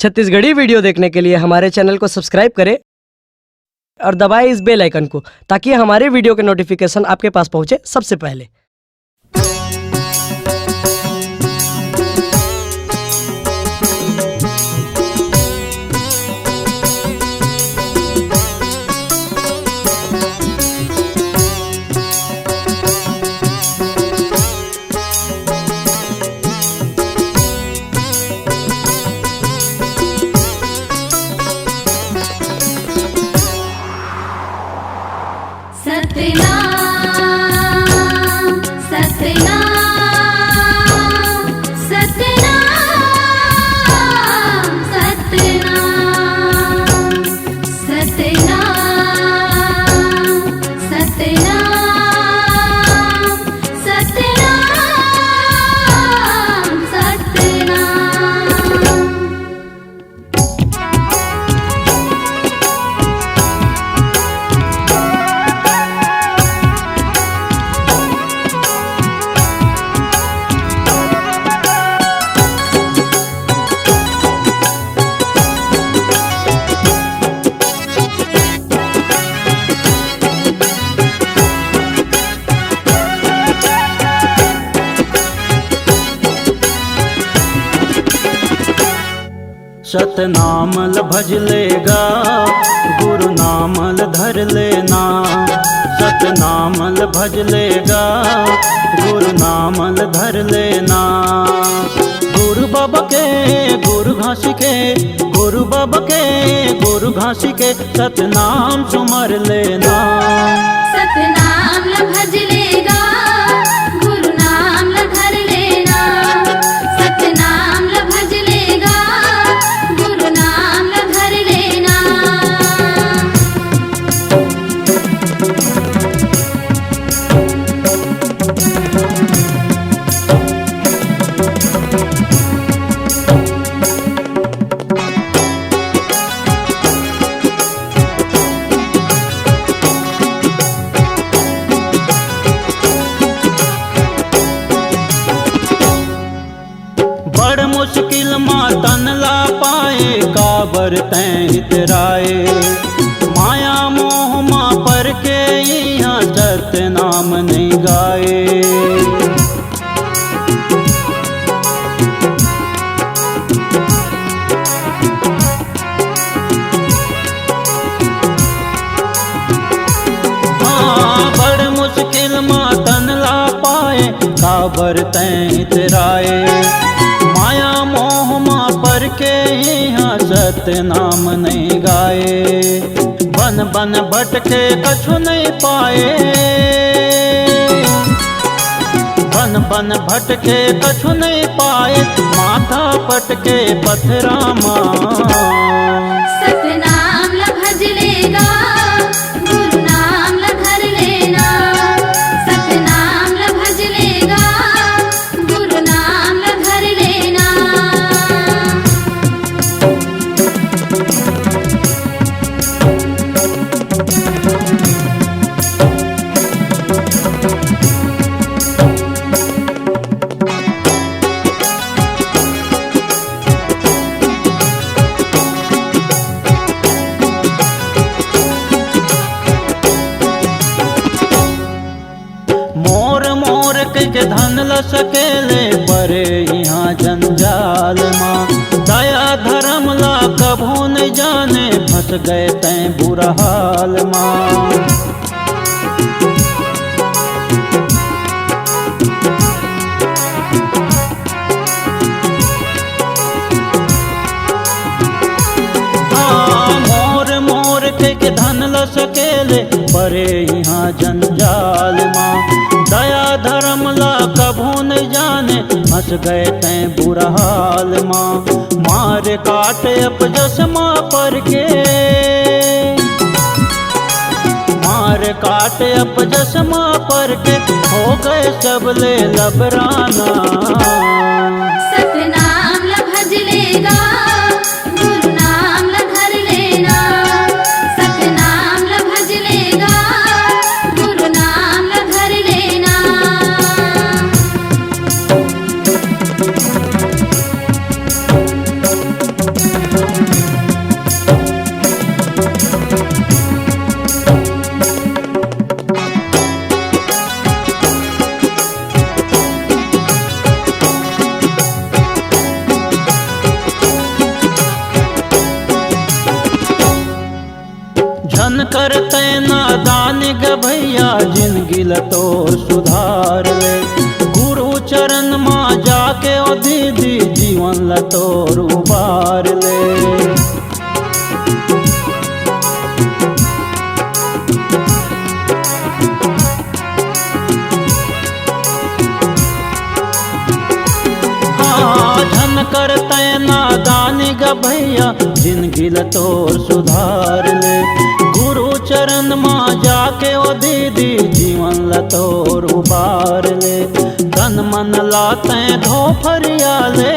Chhattisgarhi video देखने के लिए हमारे चैनल को सब्सक्राइब करें और दबाएं इस बेल आइकन को, ताकि हमारे वीडियो के नोटिफिकेशन आपके पास पहुंचे सबसे पहले। सतनाम सतनाम सतनाम सतनाम सतनाम सतनाम सतनाम सतनाम। सतनामल भज लेगा गुरु नामल धर लेना। सतनामल भज लेगा गुरु नामल धर लेना। गुरु बाबा के गुरु घासी के, गुरु बाबा के गुरु घासी के सतनाम सुमर लेना। सतनाम ल भज लेगा गुरु नाम ल धर लेना। सतनाम ल भज लेगा गुरु नाम ल धर लेना। बड़ मुश्किल माँ तन ला पाए काबर तैं इतराए। माया मोह माँ पर के यहाँ सत्य नाम नहीं गाए। हाँ, बड़ मुश्किल माँ तन ला पाए काबर तैं इतराए। माया मोह माँ पर के यहाँ सत्य नाम नहीं गाए। बन बन भटके कछु नहीं पाए। बन बन भटके कछु नहीं पाए। माथा पटके पथरामा। सतनाम ल भज लेगा गुरु नाम ल धर लेना। सतनाम ल भज लेगा गुरु नाम ल धर लेना। मोर मोर के धन ल सकेले परे यहाँ जंजाल माँ। दया धर्म ला कभू न जाने फंस गए तैं बुरा हाल माँ। मोर मोर के धन ल सकेले परे यहाँ जंजाल माँ। दया धर्म ला कभू न जाने फंस गए तैं बुरा हाल माँ। मार काट अपजस माँ पर के, मार काट अपजस माँ पर के हो गए सब ले लबराना। सतनाम ल भज लेगा गुरु नाम ल धर लेना। सतनाम ल भज लेगा गुरु नाम ल धर लेना। करते नादानी ग भैया जिंदगी लतोर सुधार ले। गुरु चरण माँ जाके ओ दीदी जीवन लतोर उबार ले। झन करते नादानी ग भैया जिंदगी लतोर सुधार ले। गुरु चरण माँ जाके ओ दीदी जीवन लतोर उबार ले। तन मन लाते धो फरिया ले,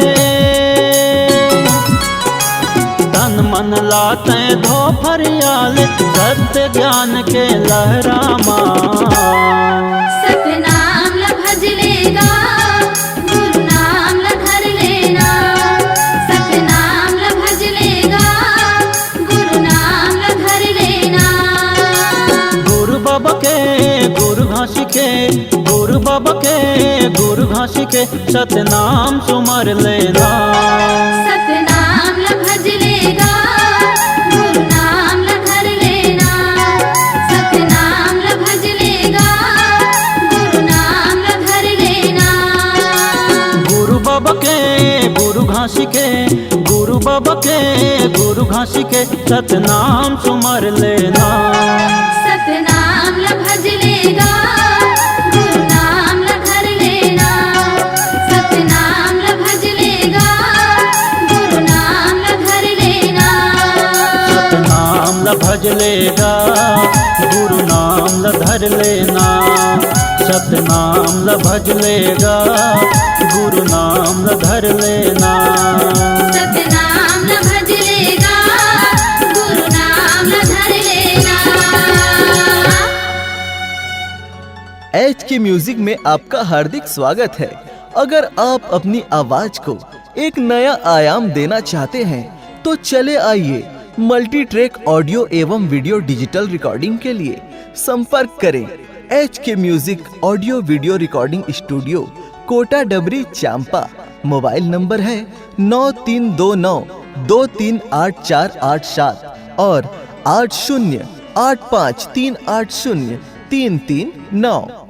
तन मन लाते धो फरिया ले। सत्य ज्ञान के लहरामा सतनाम ल भज लेगा, गुरु नाम ल धर लेना। सतनाम ल भज लेगा, गुरु नाम ल धर लेना। गुरु बाबा के गुरु घासी के, गुरु बाबा के गुरु घासी के सतनाम सुमर लेना। सतनाम ल भज लेगा, गुरु नाम ल धर लेना। सतनाम ल भज लेगा, गुरु नाम ल धर लेना। गुरु बाबा के गुरु घासी के, गुरु बाबा के गुरु घासी के सतनाम सुमर लेना। सतनाम ल भज लेगा, गुरु नाम ल धर लेना। सतनाम ल भज लेगा, गुरु नाम ल धर लेना। सतनाम ल भज लेगा, गुरु नाम ल धर लेना। सतनाम ल भज लेगा, गुरु नाम ल धर लेना। सतनाम ल भज लेगा, गुरु नाम ल धर लेना। एच के म्यूजिक में आपका हार्दिक स्वागत है। अगर आप अपनी आवाज को एक नया आयाम देना चाहते हैं तो चले आइए मल्टी ट्रैक ऑडियो एवं वीडियो डिजिटल रिकॉर्डिंग के लिए संपर्क करें H K music audio video recording studio, Kota Dabri, Champa. Mobile number है 9329238487 और 8085380339।